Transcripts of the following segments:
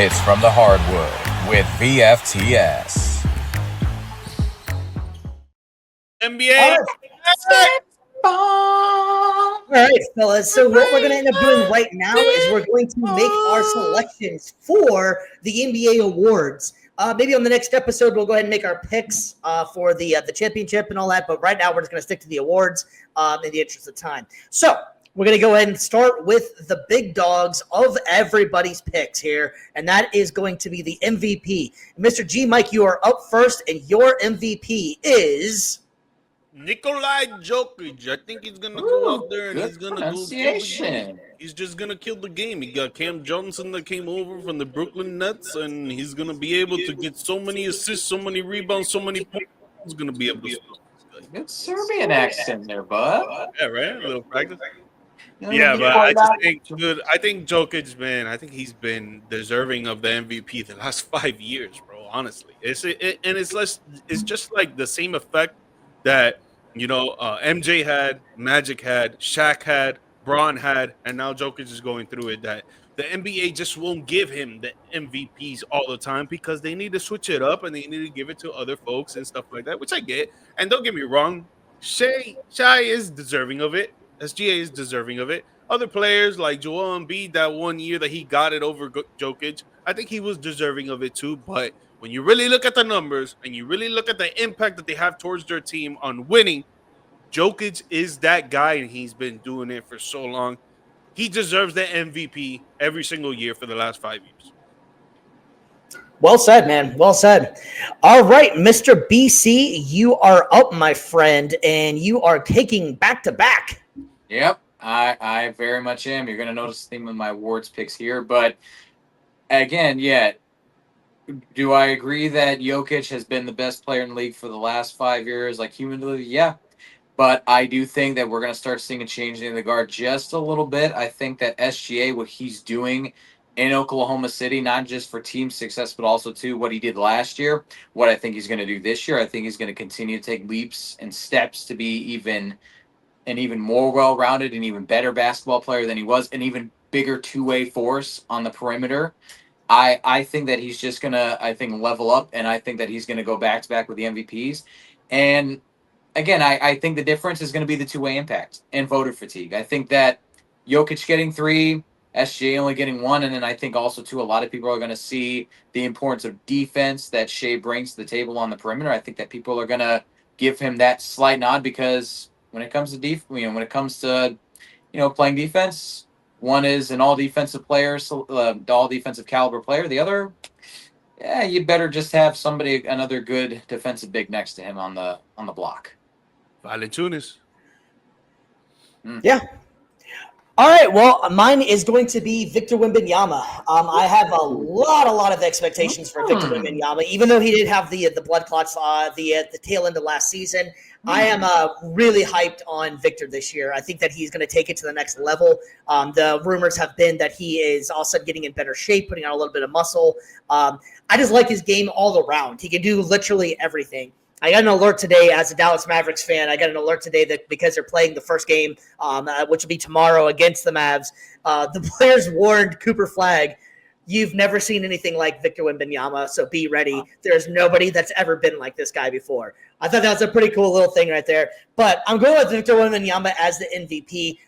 Hits from the hardwood with VFTS. NBA. All right, fellas. So what we're going to end up doing right now is we're going to make our selections for the NBA awards. Maybe on the next episode we'll go ahead and make our picks for the championship and all that. But right now we're just going to stick to the awards in the interest of time. So we're going to go ahead and start with the big dogs of everybody's picks here, and that is going to be the MVP. Mr. G. Mike, you are up first, and your MVP is Nikolai Jokic. I think he's gonna go out there and he's gonna go kill the game. He's just gonna kill the game. He got Cam Johnson that came over from the Brooklyn Nets, and he's gonna be able to get so many assists, so many rebounds, so many points. He's gonna be able to score. Good Serbian accent there, bud. Yeah, right. A little practice. Yeah, but I just think, dude. I think Jokic, man. I think he's been deserving of the MVP the last 5 years, bro. Honestly, it's just like the same effect that MJ had, Magic had, Shaq had, Braun had, and now Jokic is going through it. That the NBA just won't give him the MVPs all the time because they need to switch it up and they need to give it to other folks and stuff like that, which I get. And don't get me wrong, Shai is deserving of it. SGA is deserving of it. Other players like Joel Embiid, that 1 year that he got it over Jokic, I think he was deserving of it too. But when you really look at the numbers and you really look at the impact that they have towards their team on winning, Jokic is that guy, and he's been doing it for so long. He deserves the MVP every single year for the last 5 years. Well said, man. Well said. All right, Mr. BC, you are up, my friend, and you are taking back-to-back. Yep, I very much am. You're going to notice the theme of my awards picks here. But again, do I agree that Jokic has been the best player in the league for the last 5 years? Like cumulatively, yeah. But I do think that we're going to start seeing a change in the guard just a little bit. I think that SGA, what he's doing in Oklahoma City, not just for team success, but also too what he did last year, what I think he's going to do this year. I think he's going to continue to take leaps and steps to be even more well-rounded and even better basketball player than he was, an even bigger two-way force on the perimeter. I think that he's just going to, level up, and I think that he's going to go back-to-back with the MVPs. And again, I think the difference is going to be the two-way impact and voter fatigue. I think that Jokic getting 3, SGA only getting 1, and then I think also, too, a lot of people are going to see the importance of defense that Shea brings to the table on the perimeter. I think that people are going to give him that slight nod because when it comes to playing defense, one is an all defensive player, all defensive caliber player. The other, you better just have another good defensive big next to him on the block. Valanciunas. Yeah. All right, well, mine is going to be Victor Wembanyama. I have a lot of expectations for Victor Wembanyama, even though he did have the blood clots the tail end of last season. I am really hyped on Victor this year. I think that he's going to take it to the next level. The rumors have been that he is all of a sudden getting in better shape, putting on a little bit of muscle. I just like his game all around. He can do literally everything. I got an alert today as a Dallas Mavericks fan. I got an alert today that because they're playing the first game, which will be tomorrow against the Mavs, the players warned Cooper Flagg, you've never seen anything like Victor Wembanyama, so be ready. There's nobody that's ever been like this guy before. I thought that was a pretty cool little thing right there. But I'm going with Victor Wembanyama as the MVP.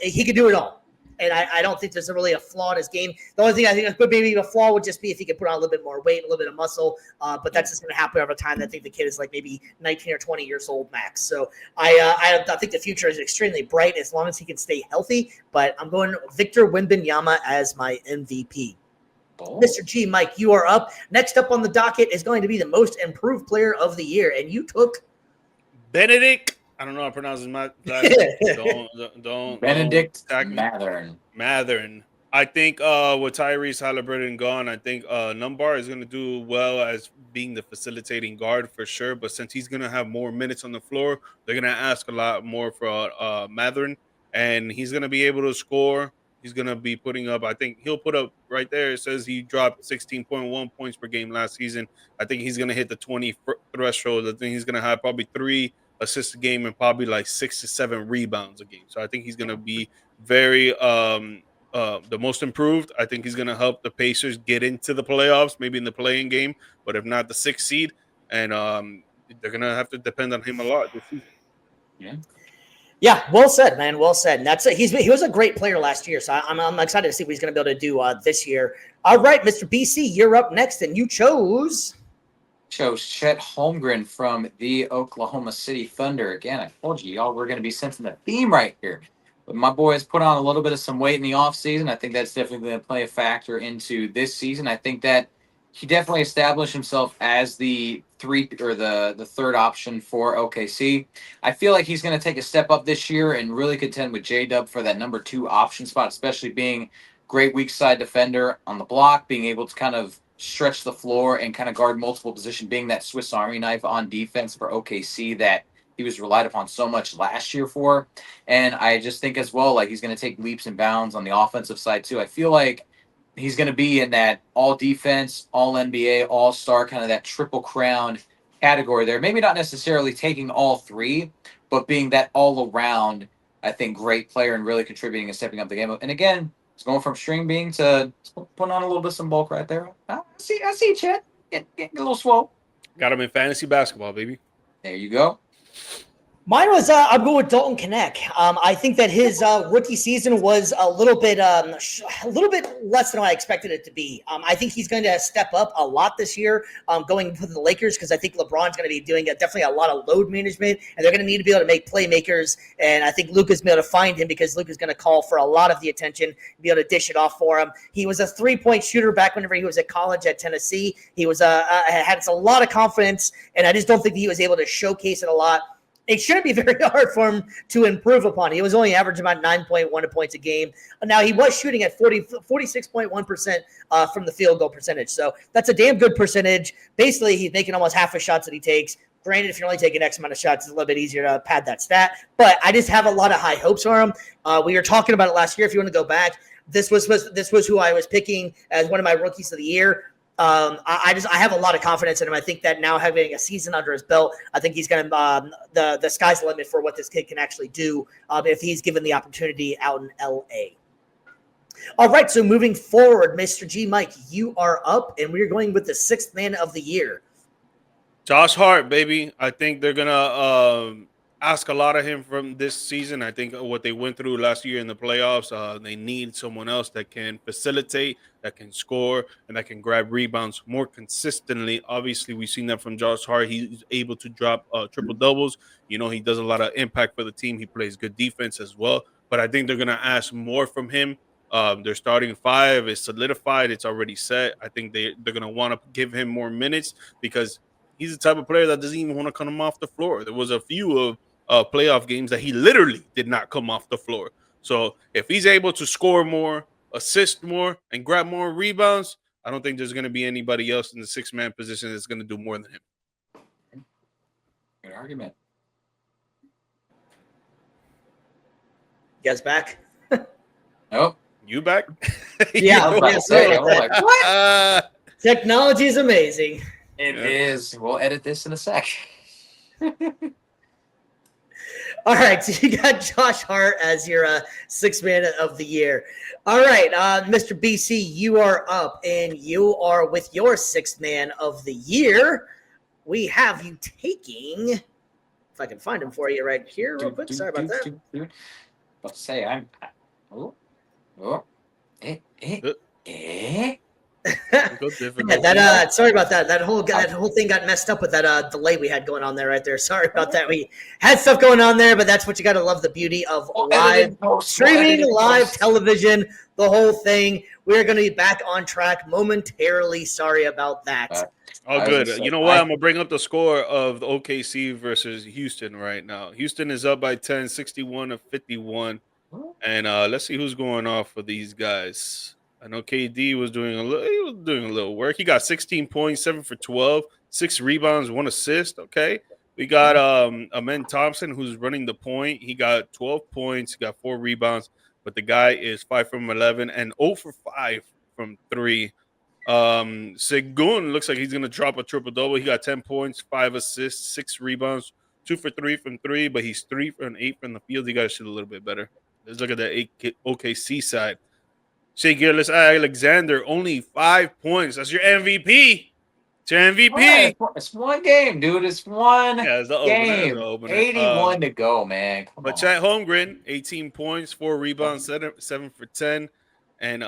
He could do it all. And I don't think there's really a flaw in his game. The only thing I think could maybe a flaw would just be if he could put on a little bit more weight, a little bit of muscle. But that's just going to happen over time. I think the kid is like maybe 19 or 20 years old max. So I think the future is extremely bright as long as he can stay healthy. But I'm going Victor Wembanyama as my MVP. Oh. Mr. G, Mike, you are up. Next up on the docket is going to be the most improved player of the year. And you took Benedict. I don't know how to pronounce his last name. Don't Benedict Mathern. I think with Tyrese Halliburton gone, I think Numbar is going to do well as being the facilitating guard for sure. But since he's going to have more minutes on the floor, they're going to ask a lot more for Mathern, and he's going to be able to score. He's going to be putting up, I think he'll put up right there. It says he dropped 16.1 points per game last season. I think he's going to hit the 20 threshold. I think he's going to have probably 3 assists a game and probably like 6 to 7 rebounds a game. So I think he's going to be very the most improved. I think he's going to help the Pacers get into the playoffs, maybe in the playing game, but if not, the 6th seed. And they're going to have to depend on him a lot this season. Yeah. Yeah, well said, man. Well said. And that's it. He was a great player last year, so I'm excited to see what he's going to be able to do this year. All right, Mr. BC, you're up next, and you chose Chet Holmgren from the Oklahoma City Thunder. Again, I told you, y'all, we're going to be sensing the theme right here. But my boy has put on a little bit of some weight in the offseason. I think that's definitely going to play a factor into this season. I think that he definitely established himself as the third option for OKC. I feel like he's going to take a step up this year and really contend with J-Dub for that number 2 option spot, especially being great weak side defender on the block, being able to kind of stretch the floor and kind of guard multiple positions, being that Swiss Army knife on defense for OKC that he was relied upon so much last year for. And I just think as well, like he's going to take leaps and bounds on the offensive side too. I feel like he's going to be in that all defense, all NBA, all star, kind of that triple crown category there. Maybe not necessarily taking all 3, but being that all around, I think, great player and really contributing and stepping up the game. And again, it's going from string being to putting on a little bit of some bulk right there. I see, Chet. Get a little swole. Got him in fantasy basketball, baby. There you go. Mine was I'm going with Dalton Knecht. I think that his rookie season was a little bit less than I expected it to be. I think he's going to step up a lot this year, going for the Lakers, because I think LeBron's going to be doing definitely a lot of load management, and they're going to need to be able to make playmakers. And I think Luka's going to be able to find him because Luka's going to call for a lot of the attention, be able to dish it off for him. He was a 3-point shooter back whenever he was at college at Tennessee. He was had a lot of confidence, and I just don't think he was able to showcase it a lot. It shouldn't be very hard for him to improve upon. He was only averaging about 9.1 points a game. Now, he was shooting at 46.1% from the field goal percentage. So that's a damn good percentage. Basically, he's making almost half the shots that he takes. Granted, if you're only taking X amount of shots, it's a little bit easier to pad that stat. But I just have a lot of high hopes for him. We were talking about it last year. If you want to go back, this was who I was picking as one of my rookies of the year. I have a lot of confidence in him. I think that now having a season under his belt, I think he's going to the sky's the limit for what this kid can actually do if he's given the opportunity out in LA. All right, so moving forward, Mr. G Mike, you are up, and we're going with the 6th man of the year. Josh Hart, baby. I think they're gonna ask a lot of him from this season. I think what they went through last year in the playoffs, they need someone else that can facilitate, that can score, and that can grab rebounds more consistently. Obviously, we've seen that from Josh Hart. He's able to drop triple doubles. You know, he does a lot of impact for the team. He plays good defense as well. But I think they're gonna ask more from him. Their starting 5 is solidified. It's already set. I think they're gonna want to give him more minutes because he's the type of player that doesn't even want to come off the floor. There was a few of playoff games that he literally did not come off the floor. So if he's able to score more, assist more, and grab more rebounds, I don't think there's going to be anybody else in the 6-man position that's going to do more than him. Good argument. You guys back? Oh, you back? Yeah, I was about to say, I'm like, what? Technology is amazing. It is. We'll edit this in a sec. All right, so you got Josh Hart as your 6th man of the year. All right, Mr. BC, you are up, and you are with your 6th man of the year. We have you taking, if I can find him for you right here real quick. Sorry about that. Let's say I'm. Yeah, sorry about that. That whole thing got messed up with that delay we had going on there right there. Sorry about that. We had stuff going on there, but that's what you got to love, the beauty of live streaming, live television, the whole thing. We're going to be back on track momentarily. Sorry about that. Oh, good. You know what? I'm going to bring up the score of the OKC versus Houston right now. Houston is up by 10, 61-51. And let's see who's going off for these guys. I know KD was doing a little work. He got 16 points, 7 for 12, 6 rebounds, 1 assist. Okay. We got Amen Thompson, who's running the point. He got 12 points, he got 4 rebounds, but the guy is 5 from 11 and 0 for 5 from 3. Segun looks like he's gonna drop a triple double. He got 10 points, 5 assists, 6 rebounds, 2 for 3 from 3, but he's 3 from 8 from the field. He got to shoot a little bit better. Let's look at the OKC side. Shea Gilgeous-Alexander, only 5 points. That's your MVP. It's your MVP. It's one game, dude. It's one It's the opener. It's game. the opener. 81 to go, man. Come But on. Chet Holmgren, 18 points, 4 rebounds, 7 for 10. And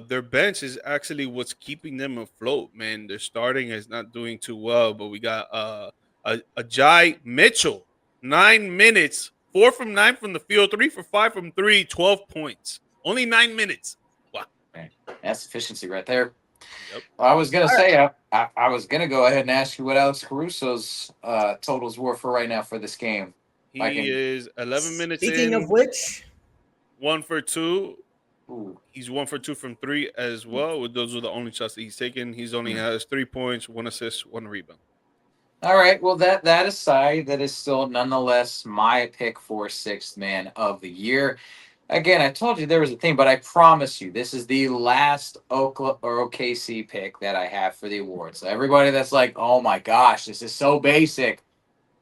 their bench is actually what's keeping them afloat, man. Their starting is not doing too well, but we got a Jai Mitchell, 9 minutes, 4 from 9 from the field, 3 for 5 from 3, 12 points. Only 9 minutes. Wow. Man, that's efficiency right there. Yep. I was gonna say I was gonna go ahead and ask you what Alex Caruso's totals were for right now for this game. He is 11 minutes Speaking in. of which, 1 for 2. Ooh. He's 1 for 2 from 3 as well. Those are the only shots that he's taken. He's only has 3 points, 1 assist, 1 rebound. All right. Well, that aside, that is still nonetheless my pick for sixth man of the year. Again, I told you there was a thing, but I promise you, this is the last OKC pick that I have for the award. So everybody that's like, "Oh my gosh, this is so basic,"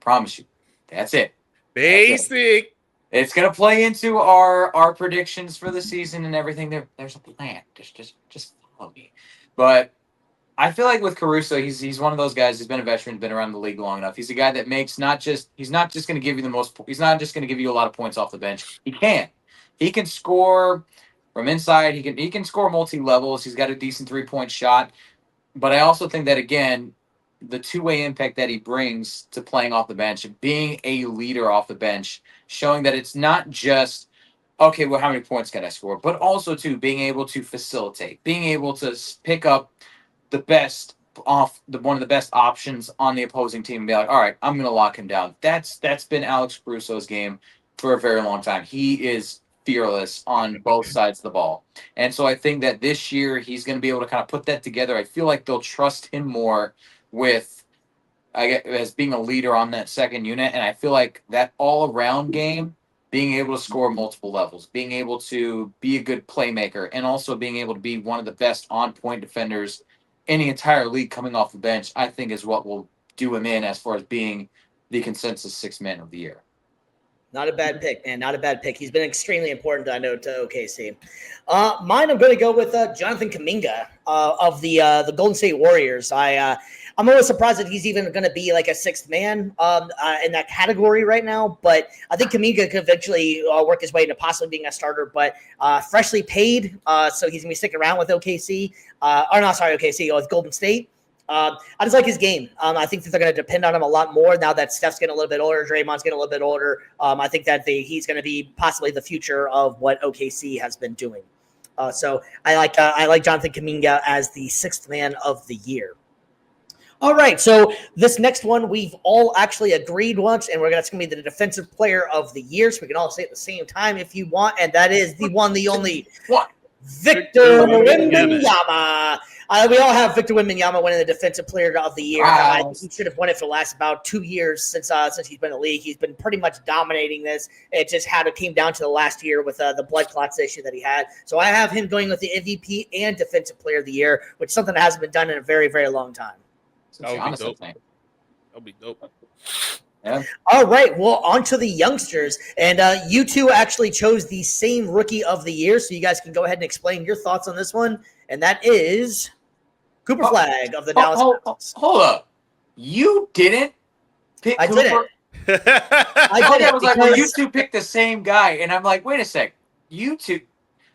promise you, that's it. Basic. It's gonna play into our predictions for the season and everything. There's a plan. Just follow me. But I feel like with Caruso, he's one of those guys. He's been a veteran, been around the league long enough. He's a guy that makes he's not just going to give you the most. He's not just going to give you a lot of points off the bench. He can score from inside. He can score multi levels. He's got a decent 3-point shot. But I also think that again, the two-way impact that he brings to playing off the bench, being a leader off the bench, showing that it's not just okay. Well, how many points can I score? But also too being able to facilitate, being able to pick up the best one of the best options on the opposing team and be like, all right, I'm going to lock him down. That's been Alex Caruso's game for a very long time. He is fearless on both sides of the ball. And so I think that this year he's going to be able to kind of put that together. I feel like they'll trust him more with as being a leader on that second unit. And I feel like that all around game, being able to score multiple levels, being able to be a good playmaker, and also being able to be one of the best on-point defenders in the entire league coming off the bench, I think is what will do him in as far as being the consensus sixth man of the year. Not a bad pick, man. Not a bad pick. He's been extremely important, I know, to OKC. Mine, I'm going to go with Jonathan Kuminga of the Golden State Warriors. I'm always surprised that he's even going to be like a sixth man in that category right now. But I think Kuminga could eventually work his way into possibly being a starter. But freshly paid, so he's going to be sticking around with OKC. OKC, with Golden State. I just like his game. I think that they're going to depend on him a lot more now that Steph's getting a little bit older, Draymond's getting a little bit older. I think that he's going to be possibly the future of what OKC has been doing. So I like Jonathan Kuminga as the sixth man of the year. All right, so this next one we've all actually agreed once, and that's going to be the defensive player of the year. So we can all say it at the same time if you want, and that is the one, the only Victor Wembanyama. We all have Victor Wembanyama winning the Defensive Player of the Year. Wow. He should have won it for the last about 2 years since he's been in the league. He's been pretty much dominating this. It just came down to the last year with the blood clots issue that he had. So I have him going with the MVP and Defensive Player of the Year, which is something that hasn't been done in a very, very long time. That would be dope. Yeah. All right, well, on to the youngsters. And you two actually chose the same Rookie of the Year, so you guys can go ahead and explain your thoughts on this one. And that is Cooper Flag of the Dallas Mavericks. Hold up. You didn't pick I Cooper? didn't. I was like, well, you two picked the same guy. And I'm like, wait a sec. You two.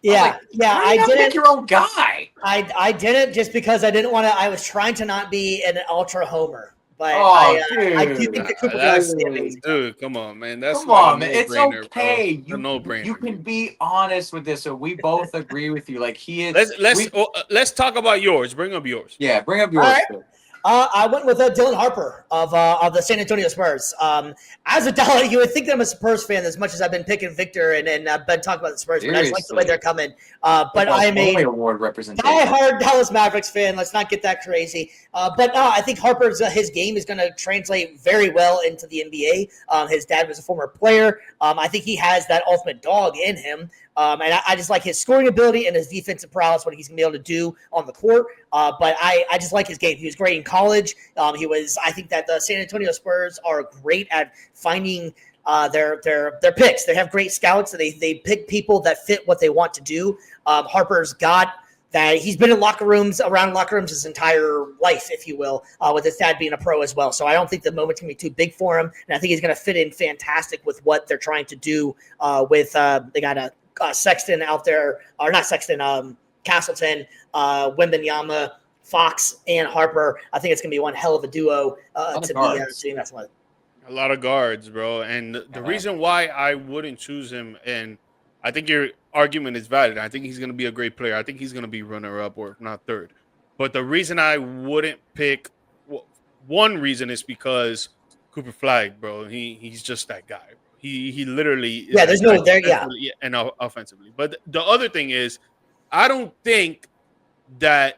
Yeah, I didn't pick your own guy. I didn't just because I didn't want to. I was trying to not be an ultra homer, but I do think that Cooper Flag is amazing. Dude, come on, man. That's come on, man. It's okay. Bro. No-brainer. You can be honest with this, so we both agree with you. Like he is. Let's talk about yours. Bring up yours. Yeah, bring up yours. Right. I went with Dylan Harper of the San Antonio Spurs. As a Dallas, you would think that I'm a Spurs fan as much as I've been picking Victor and I've been talking about the Spurs. But I just like the way they're coming. But I'm a award representation. diehard Dallas Mavericks fan. Let's not get that crazy. But I think Harper's his game is going to translate very well into the NBA. His dad was a former player. I think he has that ultimate dog in him. And I just like his scoring ability and his defensive prowess, what he's going to be able to do on the court. But I just like his game. He was great in college. I think that the San Antonio Spurs are great at finding their picks. They have great scouts. They pick people that fit what they want to do. Harper's got that. He's been in around locker rooms his entire life, if you will, with his dad being a pro as well. So I don't think the moment's going to be too big for him, and I think he's going to fit in fantastic with what they're trying to do with they got a Sexton out there, or not Sexton, Castleton, Wembanyama, Fox, and Harper. I think it's going to be one hell of a duo to be seeing. That's one. A lot of guards, bro. And the reason why I wouldn't choose him, and I think your argument is valid. I think he's going to be a great player. I think he's going to be runner-up or not third. But the reason I wouldn't pick one reason is because Cooper Flag, bro. He's just that guy. Bro. He literally is there's no there and offensively. But the other thing is, I don't think that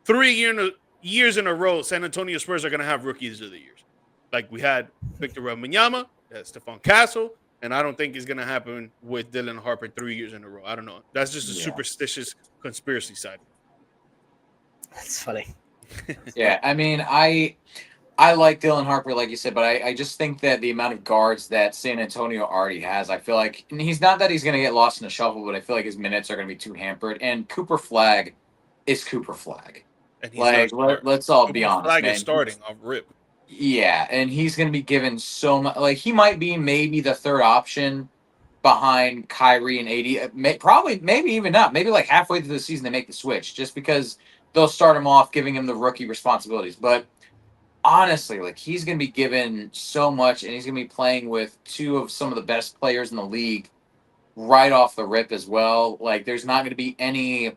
3 years in a row San Antonio Spurs are going to have rookies of the years. Like we had Victor Wembanyama, Stephon Castle, and I don't think it's going to happen with Dylan Harper 3 years in a row. I don't know. That's just a superstitious conspiracy side. That's funny. Yeah, I mean, I like Dylan Harper, like you said, but I just think that the amount of guards that San Antonio already has, I feel like, and he's not that he's going to get lost in the shuffle, but I feel like his minutes are going to be too hampered. And Cooper Flag is Cooper Flag. Like, let's all be honest, Flag man. Is starting off rip. Yeah, and he's going to be given so much. Like, he might be maybe the third option behind Kyrie and AD. Probably, maybe even not. Maybe like halfway through the season they make the switch just because they'll start him off giving him the rookie responsibilities. But honestly, like, he's going to be given so much, and he's going to be playing with two of some of the best players in the league right off the rip as well. Like, there's not going to be any,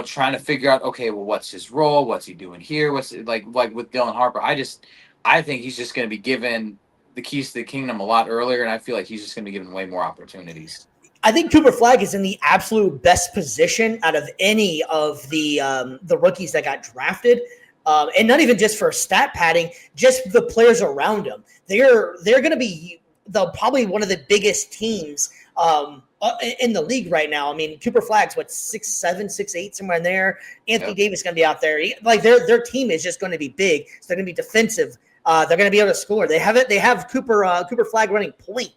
trying to figure out, okay, well, what's his role? What's he doing here? What's like with Dylan Harper? I think he's just going to be given the keys to the kingdom a lot earlier, and I feel like he's just going to be given way more opportunities. I think Cooper Flag is in the absolute best position out of any of the rookies that got drafted. And not even just for stat padding, just the players around him. They're going to be probably one of the biggest teams in the league right now. I mean, Cooper Flag's 6'7", 6'8", somewhere in there. Anthony Davis is going to be out there. Their team is just going to be big. So they're going to be defensive. They're going to be able to score. They have Cooper Flag running point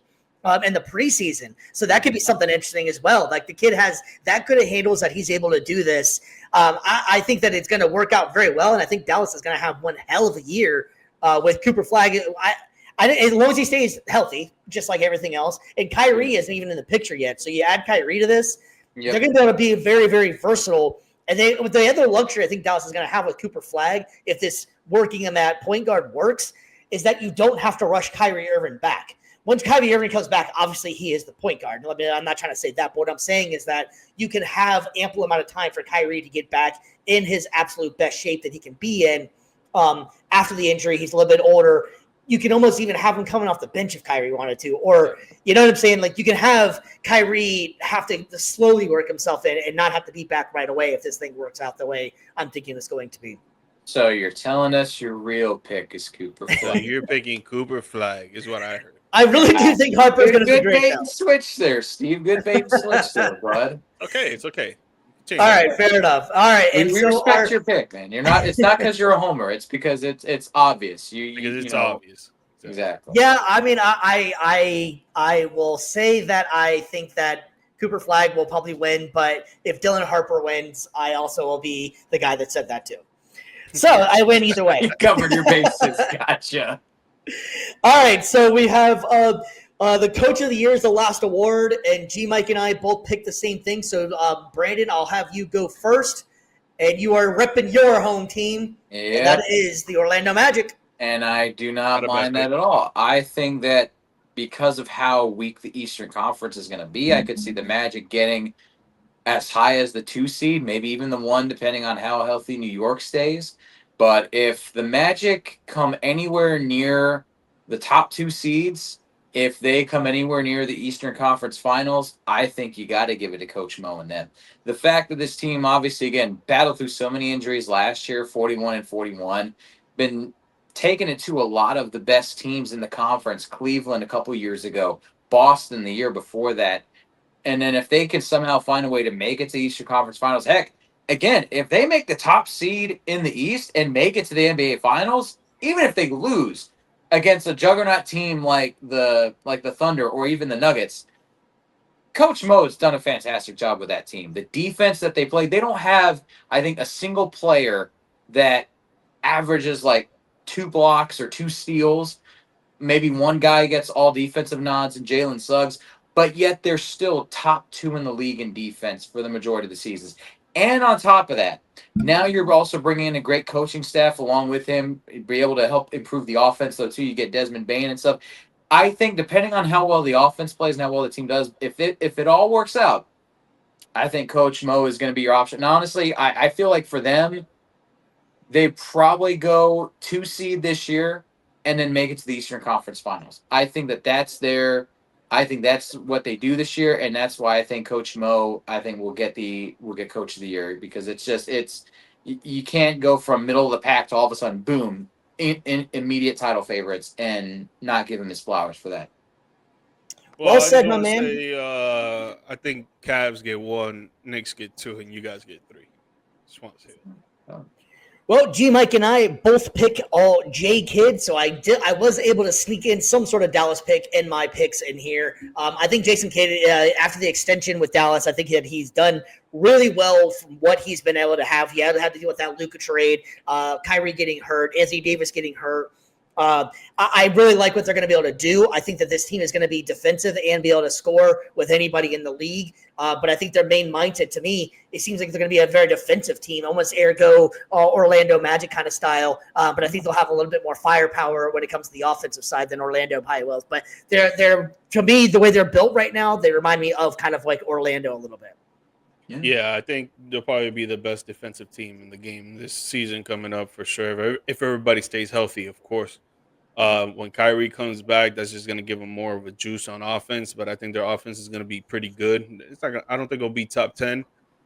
in the preseason. So that could be something interesting as well. Like, the kid has that good of handles that he's able to do this. I think that it's going to work out very well, and I think Dallas is going to have one hell of a year with Cooper Flag. As long as he stays healthy, just like everything else. And Kyrie isn't even in the picture yet. So you add Kyrie to this, they're going to be able to be very, very versatile. And with the other luxury I think Dallas is going to have with Cooper Flag, if this working him at point guard works, is that you don't have to rush Kyrie Irving back. Once Kyrie Irving comes back, obviously he is the point guard. I mean, I'm not trying to say that, but what I'm saying is that you can have ample amount of time for Kyrie to get back in his absolute best shape that he can be in after the injury. He's a little bit older. You can almost even have him coming off the bench if Kyrie wanted to. Or, you know what I'm saying? Like, you can have Kyrie have to slowly work himself in and not have to be back right away if this thing works out the way I'm thinking it's going to be. So you're telling us your real pick is Cooper Flag. So you're picking Cooper Flag is what I heard. I really do think Harper's going to be great. Good bait and switch there, Steve. Good bait and switch there, bud. Okay, it's okay. All right, fair enough. All right, and we respect your pick, man. It's not because you're a homer. It's because it's obvious. Because it's obvious. Exactly. Yeah, I mean, I will say that I think that Cooper Flag will probably win, but if Dylan Harper wins, I also will be the guy that said that too. So I win either way. You covered your bases. Gotcha. All right, so we have the Coach of the Year is the last award, and G Mike and I both picked the same thing. So Brandon, I'll have you go first, and you are repping your home team. Yeah, and that is the Orlando Magic. And I do not mind that at all. I think that because of how weak the Eastern Conference is going to be, I could see the Magic getting as high as the 2 seed, maybe even the 1, depending on how healthy New York stays. But if the Magic come anywhere near the top 2 seeds, if they come anywhere near the Eastern Conference Finals, I think you got to give it to Coach Mo and them. The fact that this team, obviously, again, battled through so many injuries last year, 41-41, been taking it to a lot of the best teams in the conference, Cleveland a couple years ago, Boston the year before that. And then if they can somehow find a way to make it to the Eastern Conference Finals, heck, again, if they make the top seed in the East and make it to the NBA Finals, even if they lose, against a juggernaut team like the Thunder or even the Nuggets, Coach Mo has done a fantastic job with that team. The defense that they play, they don't have, I think, a single player that averages like 2 blocks or 2 steals. Maybe one guy gets all defensive nods and Jalen Suggs, but yet they're still top 2 in the league in defense for the majority of the seasons. And on top of that, now you're also bringing in a great coaching staff along with him, be able to help improve the offense, though, too. You get Desmond Bain and stuff. I think depending on how well the offense plays and how well the team does, if it all works out, I think Coach Mo is going to be your option. Now, honestly, I feel like for them, they probably go 2 seed this year and then make it to the Eastern Conference Finals. I think that's what they do this year, and that's why I think Coach Mo, I think will get Coach of the Year, because you can't go from middle of the pack to all of a sudden boom, in immediate title favorites and not give him his flowers for that. Well said, my man. I think Cavs get 1, Knicks get 2, and you guys get 3. Just want to say that. Well, G Mike and I both pick all J Kidd, so I was able to sneak in some sort of Dallas pick in my picks in here. I think Jason Kidd, after the extension with Dallas, I think that he's done really well from what he's been able to have. He had to deal with that Luka trade, Kyrie getting hurt, Anthony Davis getting hurt. I really like what they're going to be able to do. I think that this team is going to be defensive and be able to score with anybody in the league. But I think their main mindset, to me, it seems like they're going to be a very defensive team, almost ergo Orlando Magic kind of style. But I think they'll have a little bit more firepower when it comes to the offensive side than Orlando probably will. But they're to me, the way they're built right now, they remind me of kind of like Orlando a little bit. Yeah, I think they'll probably be the best defensive team in the game this season coming up for sure. If everybody stays healthy, of course. When Kyrie comes back, that's just going to give them more of a juice on offense. But I think their offense is going to be pretty good. I don't think it'll be top 10.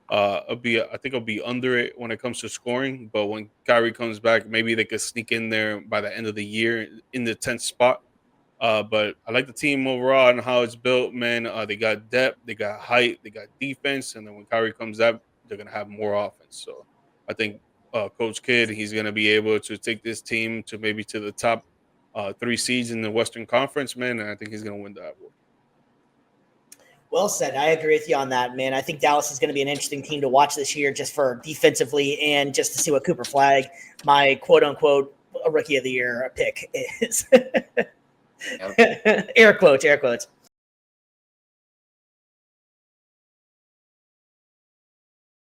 I think it'll be under it when it comes to scoring. But when Kyrie comes back, maybe they could sneak in there by the end of the year in the 10th spot. But I like the team overall and how it's built, man. They got depth, they got height, they got defense. And then when Kyrie comes up, they're going to have more offense. So I think Coach Kidd, he's going to be able to take this team to maybe to the top 3 seeds in the Western Conference, man, and I think he's going to win that award. Well said. I agree with you on that, man. I think Dallas is going to be an interesting team to watch this year just for defensively and just to see what Cooper Flagg, my quote-unquote Rookie of the Year pick is. Air quotes.